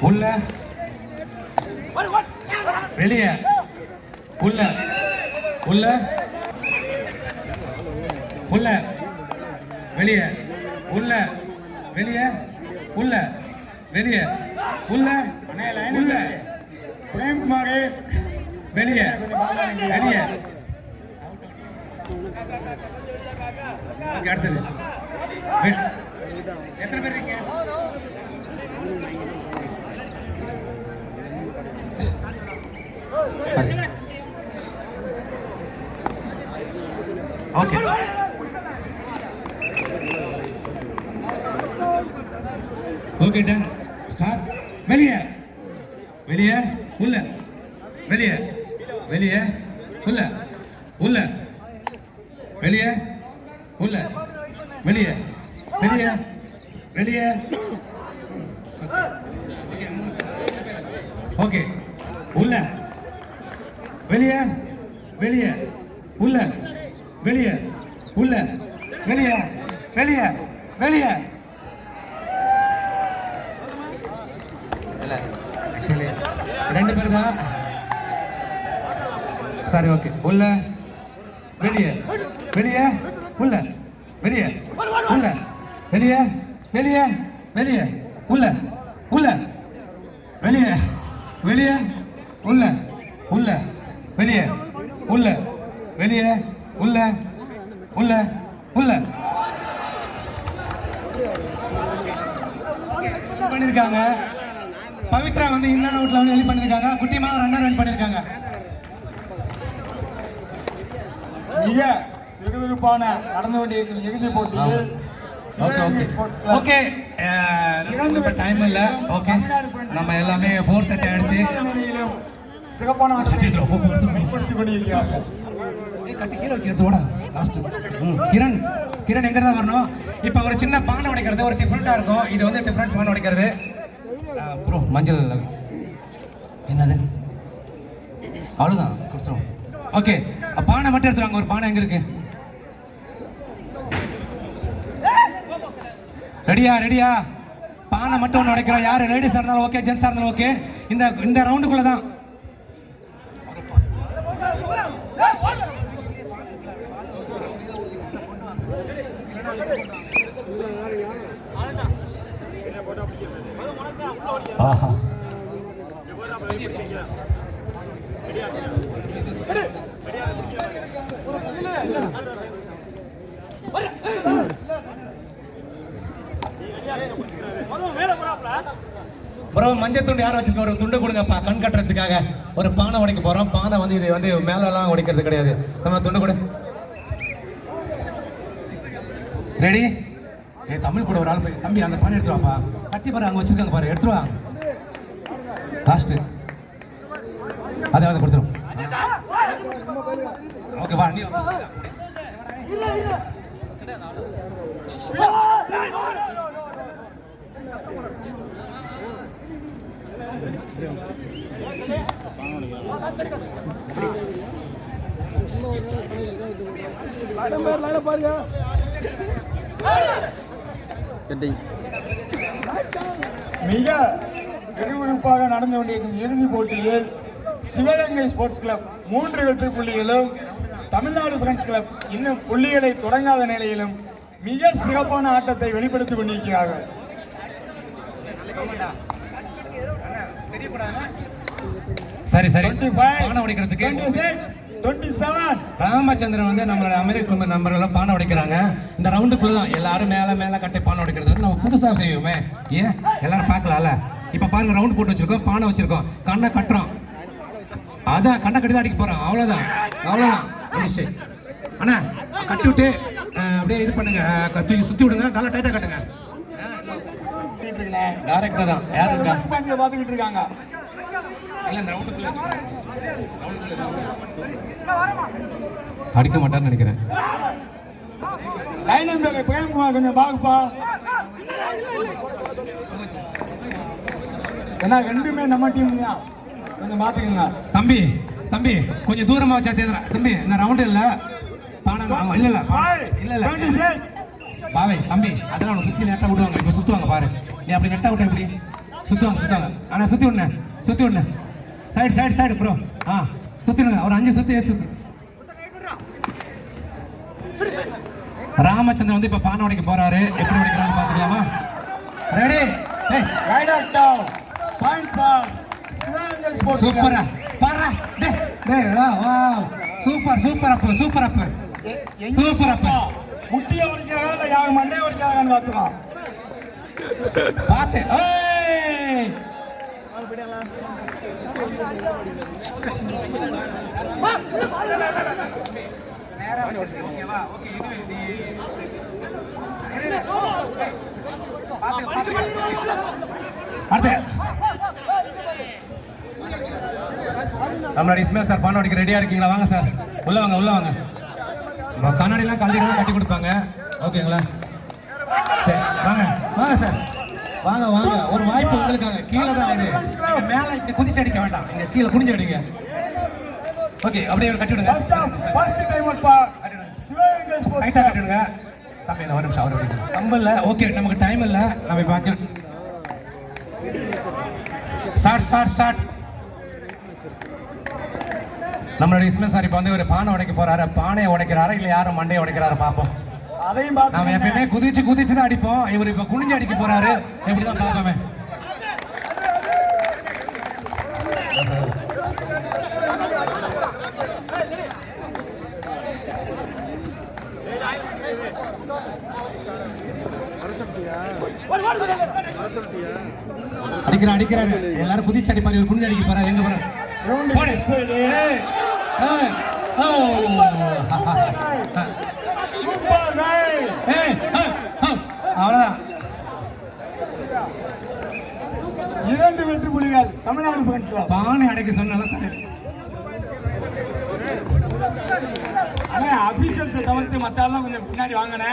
உள்ள வெளியே உள்ள உள்ள உள்ள வெளியே உள்ள வெளியே உள்ள வெளியே உள்ள உள்ள பிரேம்குமார் வெளியே வெளியே. ஓகே அடுத்தது எத்தனை பேர் இருக்கீங்க? Okay okay done start. வெளியே வெளியே உள்ள வெளியே வெளியே உள்ள உள்ள வெளியே உள்ள வெளியே வெளியே வெளியே. ஓகே உள்ள வெளியே வெளியே உள்ள வெளியே உள்ள வெளியே வெளியே வெளியே. ஆக்சுவலி ரெண்டு பேர் தான். சரி ஓகே உள்ள வெளியே வெளியே உள்ள வெளியே உள்ள வெளியே வெளியே வெளியே உள்ள உள்ள வெளியே வெளியே உள்ள உள்ள வெளியே உள்ள வெளியே உள்ள உள்ள உள்ள பண்ணிருக்காங்க. பவித்ரா வந்து இன்னொரு அவுட்ல வந்து வெளி பண்ணிருக்காங்க. குட்டிமா ரன்னர் ரன் பண்ணிருக்காங்க. மிக விறுவிறுப்பான நடந்து கொண்டிருக்கும் இறுதி போட்டியில் ஓகே டைம் இல்ல. ஓகே நம்ம எல்லாமே 4:30 ஆயிடுச்சு. சிறப்பான வெளிப்படுத்திக் கொண்டிருக்கிறார்கள். கட்டி கீழே வைக்கிறதோட லாஸ்ட் கிரண் கிரண் எங்க தான் வரணும். இப்போ ஒரு சின்ன பானை உடைக்கிறது ஒரு டிஃப்ரெண்டா இருக்கும். இது வந்து டிஃப்ரெண்ட் பானை உடைக்கிறது. ப்ரோ மஞ்சள் என்னது அவ்வளோதான் கொடுத்துரும். ஓகே பானை மட்டும் எடுத்துருவாங்க. ஒரு பானை எங்க இருக்கு? ரெடியா ரெடியா? பானை மட்டும் ஒன்று உடைக்கிறோம். யார் லேடிஸாக இருந்தாலும் ஓகே, ஜென்ஸாக இருந்தாலும் ஓகே. இந்த ரவுண்டுக்குள்ள தான். ஆஹா ப்ரோ மஞ்சள் துண்டு யாரும் வச்சிருக்க? ஒரு துண்டு கொடுங்கப்பா கண் கட்டுறதுக்காக. ஒரு பானை உடைக்க போறோம். பானை வந்து இது வந்து மேலெல்லாம் உடைக்கிறது கிடையாது. நம்ம துண்டு கொடு. ரெடி? ஏ தமிழ் கூட ஒரு ஆள் போய் தம்பி அந்த பானை எடுத்துருவாப்பா. கட்டி பாரு அங்கே வச்சிருக்காங்க பாரு, எடுத்துருவா. லாஸ்ட் அதை வந்து கொடுத்துரும். ஓகே வா நீ மிக விறுவிறுப்பாக நடந்து கொண்டிருக்கும் இறுதி போட்டியில் சிவகங்கை ஸ்போர்ட்ஸ் கிளப் 3 வெற்றி புள்ளிகளும், தமிழ்நாடு ஃப்ரெண்ட்ஸ் கிளப் இன்னும் புள்ளிகளை தொடங்காத நிலையிலும் மிக சிறப்பான ஆட்டத்தை வெளிப்படுத்திக் கொண்டிருக்கிறார்கள். சரி சரி பானை உடைக்கிறதுக்கு 27 ராமச்சந்திரன் வந்து நம்மளோட அமெரிக்க நம்பர்கள் பானை உடைக்கிறாங்க. இந்த ரவுண்டுக்குள்ள தான் எல்லாரும் மேல மேல கட்டி பானை உடைக்கிறது வந்து நம்ம புதுசா செய்வோமே. ஏன் எல்லாரும் பார்க்கலாம்ல? இப்ப பாருங்க ரவுண்ட் போட்டு வச்சிருக்கோம், பானை வச்சிருக்கோம், கண்ணை கட்டுறோம். அதான் கண்ணை கட்டி தான் அடிக்க போறோம். அவ்வளவுதான் அவ்வளவுதான். அண்ணா கட்டி விட்டு அப்படியே இது பண்ணுங்க, தூக்கி சுத்தி விடுங்க, நல்லா டைட்டா கட்டுங்க. டைரக்டா தான் யாருக்கா பாத்துக்கிட்டு இருக்காங்க. இல்ல இந்த ரவுண்டுக்குள்ள அடிக்க மாட்டான்னு நினைக்கிறேன். லைன் நம்பர் பிரேம்குமார் கொஞ்சம் பாக்குப்பா. ஏன்னா ரெண்டுமே நம்ம டீம் தான், கொஞ்சம் பாத்துக்கங்க. தம்பி தம்பி கொஞ்சம் தூரமா வச்சா தேர்தா தம்பி. இந்த ரவுண்டு இல்ல பானை இல்ல இல்ல இல்ல இல்ல பாவை தம்பி அதெல்லாம் சுத்தி நெட்டா விடுவாங்க. இப்ப சுத்துவாங்க பாரு. நீ அப்படி நெட்டா விட்ட எப்படி? சுற்றுவாங்க ஆனால் சுற்றி விடுங்க சைடு ப்ரோ சுற்றிடுங்க ஒரு 5 சுற்றி சுற்று. ராமச்சந்திரன் வந்து இப்போ பானை உடைக்க போறாரு. எப்படி உடைக்கிறான்னு பார்த்துக்கலாமா? Ready? Raid out down point for Sivaganga sports சூப்பரா பாரா வாவ் சூப்பர் அப் முட்டியை உடைக்கிறாங்க இல்லை யார் மண்டையை உடைக்கிறாங்கன்னு பார்த்துக்கலாம். பார்த்து ஏய் நேரா வச்சிருக்கீங்க ஓகேவா? ஓகே இதுவே நீ பாத்து அடுத்து நம்மளோட இஸ்மாயில் சார் பானை உடைக்க ரெடியா இருக்கீங்களா? வாங்க சார் உள்ள வாங்க. கண்ணாடிலாம் கல்லிட்டு தான் கட்டி கொடுப்பாங்க. ஓகேங்களா? சரி வாங்க சார் வாங்க ஒரு வாய்ப்பு உங்களுக்காக. கீழே தான் இது மேலே இப்படி குதிச்சு அடிக்க வேண்டாம். இங்க கீழே குனிஞ்சு அடிங்க. ஓகே அப்படியே கட்டி விடுங்க. First time out for Sivaganga sports ரைட்டா கட்டி விடுங்க. தம்பி ஒரு நிமிஷம் அவர் கம்பல்ல. ஓகே நமக்கு டைம் இல்லை. நம்ம இப்போ ஸ்டார்ட். நம்மளோட இஸ்மாயில் சார் இப்போ வந்து ஒரு பானை உடைக்க போறாரு. பானையை உடைக்கிறாரா இல்லை யாரும் மண்டையை உடைக்கிறாரு பார்ப்போம். அதையும் பார்த்து நாம எப்பயுமே குதிச்சு தான் அடிப்போம். இவர் இப்ப குனிஞ்சு அடிக்க போறாரு. எப்படிதான் பார்ப்போமே. அடிக்கிறாரு. எல்லாரும் குதிச்சு அடிப்பாரு. இவர் குனிஞ்சு அடிக்க போறாரு. எங்க போறாரு? அவ்வளவுதான். 2 வெற்றி புள்ளிகள் தமிழ்நாடு ஃப்ரெண்ட்ஸ் கிளப். பானை அடைக்க சொன்னால தரேன். ஆனா அபிஷியல்ஸை தவிர்த்து மத்தாலும் கொஞ்சம் பின்னாடி வாங்கினே.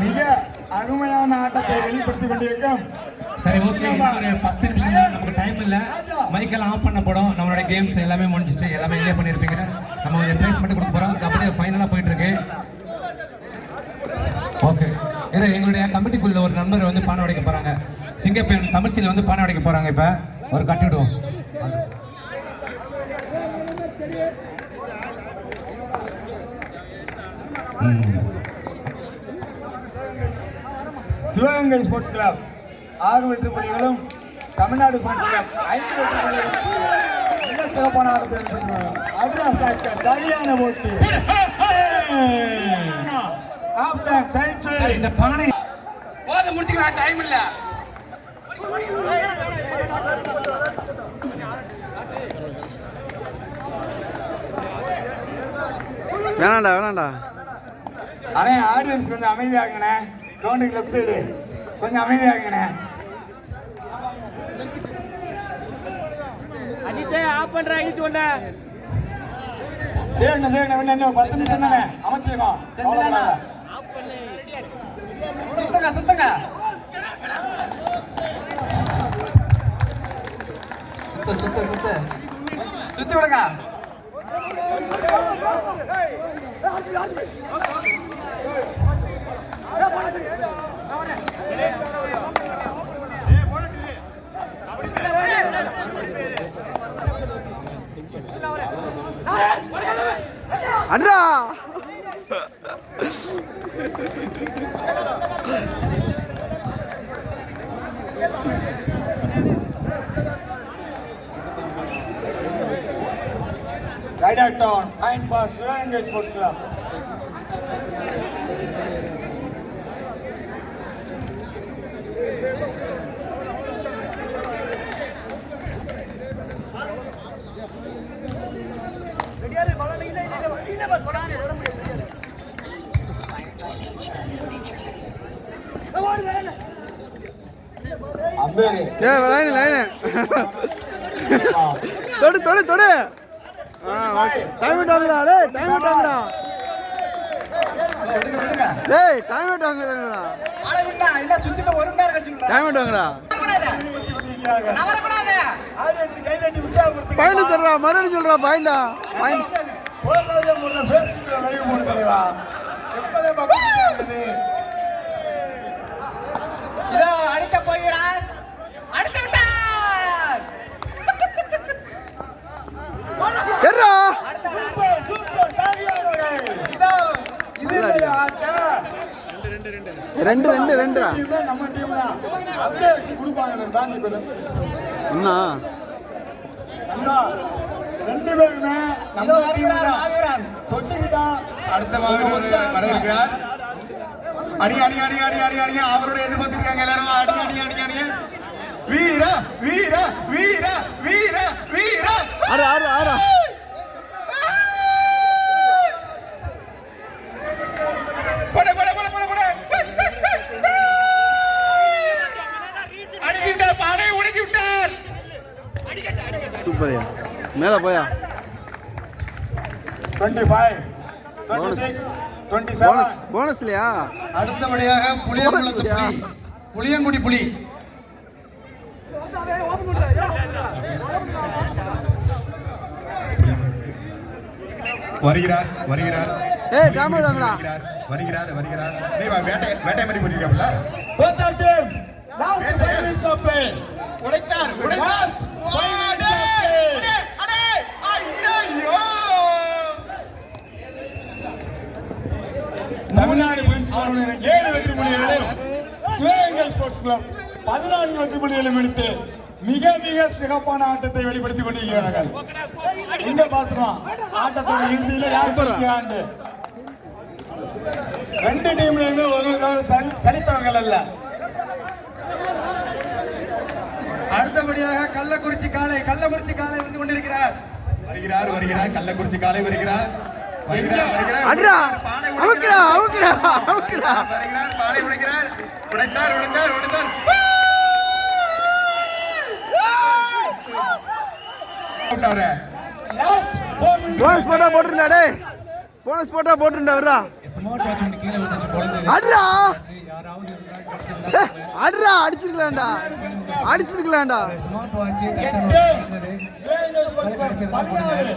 மிக அருமையான ஆட்டத்தை வெளிப்படுத்திக் கொண்டிருக்கும். சரி ஓகே ஒரு 10 நிமிஷம் தான் நமக்கு டைம் இல்லை. மைக்கெல்லாம் ஆஃப் பண்ணப்படும். நம்மளோட கேம்ஸ் எல்லாமே முடிஞ்சிச்சு. எல்லாமே என்ஜாய் பண்ணியிருப்பீங்க. நம்ம ஒரு ப்ரைஸ் மட்டும் கொடுக்க போகிறோம். கபடி ஃபைனலாக போயிட்டு இருக்கு. ஓகே எங்களுடைய கமிட்டிக்குள்ள ஒரு நண்பர் வந்து பானை உடைக்க போகிறாங்க. சிங்கப்பெண் தமிழ்ச்சியில் வந்து பானை உடைக்க போகிறாங்க. இப்போ ஒரு கட்டி விடுவோம். சிவகங்கை ஸ்போர்ட்ஸ் கிளப் 6 வெற்றி புள்ளிகளும் தமிழ்நாடு ஃப்ரெண்ட்ஸ் கிளப் 5 வெற்றி புள்ளிகளும் மிக சிறப்பான ஆட்டத்தை வெளிப்படுத்தினாங்க. சரியான போட்டி. இந்த பானை முடிச்சுக்கலாம். டைம் இல்ல. வேணாண்டா அண்ணே ஆடியன்ஸ் கொஞ்சம் அமைதியாகண்ணே. கவுண்டிங் லெஃப்ட் சைடு கொஞ்சம் அமைதியாகண்ணே. சரிண்ணே இன்னும் 10 நிமிஷம் தானே அமைச்சிருக்கோம். சுத்தங்க சுத்தி விடுங்க. அண்ணா Right out down, point for Sivaganga Sports Club. தொடு ஓகே டைம் விட்டாங்கடா டேய் டைம் விட்டாங்கடா டேய் டைம் விட்டாங்கடா அளவுண்டா இல்ல சுத்திட்டு ஒரு நேரம் கழிச்சுடா டைம் விட்டாங்கடா நவரக்கூடாது ஆடியன்ஸ் கை தட்டி உற்சாகப்படுத்துங்க. பாயிண்ட் சொல்றா மறுபடியும் சொல்றா பாயிண்டா பாயிண்ட் போதாத முறை ஃபேஸ்புக்ல லைவ் போடு தலைவா. எப்பவே பார்க்குறது. இதோ அடிக்க போகிறார் அடித்து விட்டார் ஏறா சூப்பர் சூப்பர் சாகியானவர்கள். இதோ இது இல்லையா ஆட்டம்? ரெண்டுடா டீமே நம்ம டீம் தான். அப்படியே வச்சு கொடுப்பாங்க தாண்டி கொஞ்சம். என்ன அண்ணா, ரெண்டு பேருமே நம்ம டீம் தான். மாவீரன் தொட்டுக்கிட்டா அடுத்த மாவீரர் வர இருக்கிறார். அடி அடி அடி அடி அடி அடி அவரோட எதிர்பார்த்திருக்காங்க எல்லாரும். அடி அடி அடி அடி வீர வீர வீர வீர வீர ஆறு ஆறு ஆறு பட பட பட பட பட அடித்து விட்டார். பானை உடைத்து விட்டார். சூப்பர்யா மேல போயா 25 26 27 போனஸ் போனஸ் இல்லையா அடுத்தபடியாக புளியங்குளத்து புலி புளியங்குடி புலி வருகிறார் வருகிறார் ஏய் டாமேஜ் வாங்கடா வருகிறார் வருகிறார் வருகிறார் நீ வா வேட்டை வேட்டை மாதிரி போறீங்கல. both our team last 5 minutes of play. உடைத்தார் Last உடைத்தார் 5 minutes of play. அடே ஐயோ தமிழ்நாடு மென்ஸ் 7 வெற்றி புள்ளிகளும் சிவகங்கை ஸ்போர்ட்ஸ் கிளப் 14 வெற்றி புள்ளிகளும் எடுத்து மிக மிக சிறப்பான ஆட்டத்தை வெளிப்படுத்திக் கொண்டிருக்கிறார்கள். இங்க பாத்துறோம் ஆட்டத்தோட இறுதியில யார் ஜெயிக்கிறாங்க. ரெண்டு டீம்லயுமே ஒரு சலித்தவர்கள் அல்ல. அடுத்தபடியாக கள்ளக்குறிச்சி காளை வந்து கொண்டிருக்கிறார். வருகிறார் வருகிறார் கள்ளக்குறிச்சி காலை வருகிறார் வருகிறார் வருகிறார் அட்ரா பானை அமுக்குடா உடைக்கிறார். அமுக்குடா அமுக்குடா வருகிறார் பானை உடைக்கிறார். உடைத்தார் உடைத்தார் உடைத்தார் அவுட் அவரே. Last 4 minutes. போனஸ் போட்டா போட்டுருந்தா டேய் போனஸ் போட்டா போட்டுருந்தா வரா ஸ்மார்ட் வாட்ச் ஒன்று கீழே விழுந்துச்சு குழந்தை. அட்ரா யாராவது இருந்தா அட்ரா அடிச்சிருக்கலாம்டா அடிச்சிருக்கலாம்டா ஸ்மார்ட் வாட்ச் எட்டு. Sivaganga sports club 14.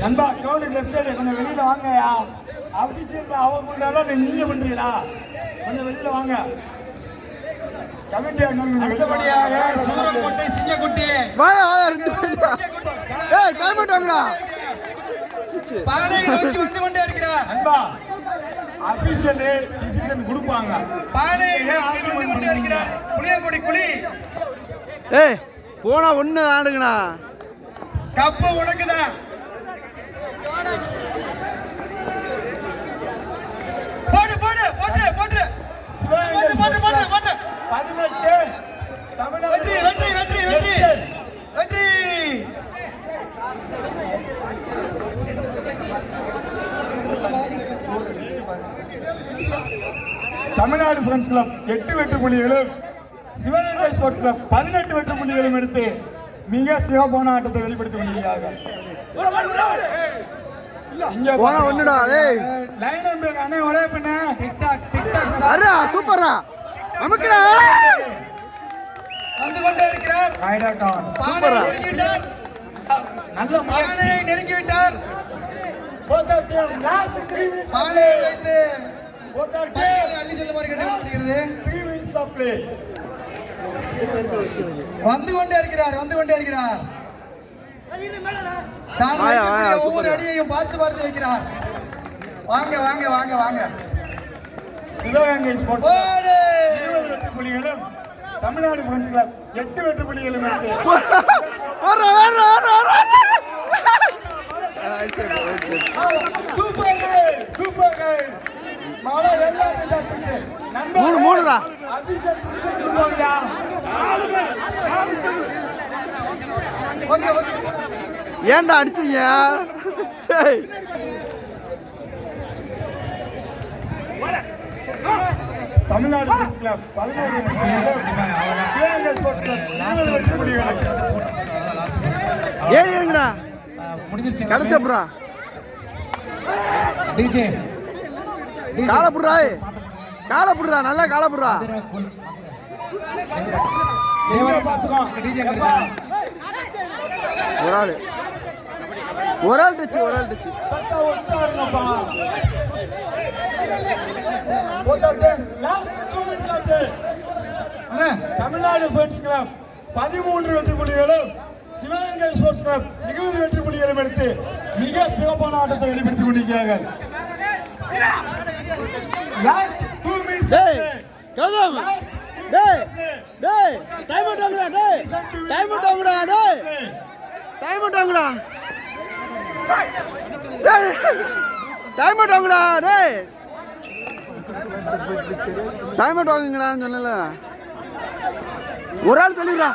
நண்பா கிரவுண்டுக்கு லெஃப்ட் சைடு கொஞ்சம் வெளியில வாங்கயா. அபிஷேக் அவர் பண்றாலும் நீங்க பண்றீங்களா? கொஞ்சம் வெளியில வாங்க. கமிட்டியா அடுத்தபடியாக சூரக்கோட்டை சிங்கக்குட்டி வாயா வாயா ரெண்டு ஏய் டைம் விட்டாங்கடா பானை நோக்கி வந்து கொண்டே இருக்கிறார். நண்பா அபிஷியல் டிசிஷன் கொடுப்பாங்க. பானை நோக்கி வந்து கொண்டே இருக்கிறார். புளியங்குடி புலி ஏய் போனா ஒண்ணு ஆடுங்கடா கப்பு உனக்குதான். போடு போடு போட்டு போட்டு சிவகங்கை போட்டு போட்டு போட்டு 18 தமிழ்நாடு வெற்றி வெற்றி வெற்றி வெற்றி வெற்றி. தமிழ்நாடு ஃப்ரெண்ட்ஸ் கிளப் 8 வெற்றி புள்ளிகளும் சிவகங்கை ஸ்போர்ட்ஸ் கிளப் 18 வெற்றி புள்ளிகளும் எடுத்து மிக சிறப்பான ஆட்டத்தை வெளிப்படுத்திக் கொண்டிருக்கிறார்கள். இங்க போனா ஒண்ணுடா டேய் லைன் நம்பர் அண்ணே ஒரே பண்ண டிக்டாக் டிக்டாக் அரா சூப்பரா அமுக்குடா வந்து கொண்டே இருக்கிறார். Right out on. பானை நெருங்கி விட்டார். நல்ல முயற்சி. பானை நெருங்கி விட்டார். both our team last 3 minutes of பானை play. உடைத்து both our பைகளை team அள்ளி செல்லுமாறு கேட்டுக்கொண்டிருக்கிறது. 3 minutes of play. வந்து கொண்டே இருக்கிறார் வந்து கொண்டே இருக்கிறார். தான் வாயா, வைக்கக்கூடிய வாயா, ஒவ்வொரு சூப்பர். அடியையும் பார்த்து பார்த்து வைக்கிறார். வாங்க வாங்க வாங்க வாங்க சிவகங்கை ஸ்போர்ட்ஸ் போடு. 20 வெற்றி புள்ளிகளும் தமிழ்நாடு ஃப்ரெண்ட்ஸ் கிளப் 8 வெற்றி புள்ளிகளும் எடுத்து வரா வரா வரா சூப்பர் கேள் சூப்பர் கேள் மழை எல்லாத்தையும் தாச்சிச்சு. மூணுடா. அபிஷேக் டிசிஷன் கொடுப்பாங்கயா. ஓகே ஓகே ஏன்டா அடிச்சீங்க டேய் தமிழ்நாடு ஃப்ரெண்ட்ஸ் கிளப் 11 வெற்றி புள்ளிகளும் சிவகங்கை ஸ்போர்ட்ஸ் கிளப் 20 வெற்றி புள்ளிகளும் ஏறி இருங்கடா முடிஞ்சிருச்சு கிடைச்சப்ரா டிஜே காலப்புடுறா காலப்புடுறா நல்லா காலப்புடுறா டிஜே ஒரு ஆள் டச்சு தமிழ்நாடு ஃப்ரெண்ட்ஸ் கிளப் 13 வெற்றி புள்ளிகளும் சிவகங்கை ஸ்போர்ட்ஸ் கிளப் 20 வெற்றி புள்ளிகளும் எடுத்து மிக சிறப்பான ஆட்டத்தை வெளிப்படுத்திக் கொண்டிருக்கிறார்கள். Last 2 minutes. Gautham time out ஆகுடா டைம் அவுட் ஆகுடா டைம் அவுட் ஆகுங்கடா சொன்னல ஒரு ஆள் தள்ளிடுறா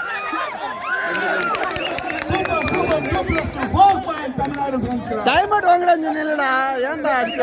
Super 2 + 2 4 point Tamil Nadu friends club. Time out வாங்கடான்னு சொன்னேன்லடா ஏன்டா அடிச்ச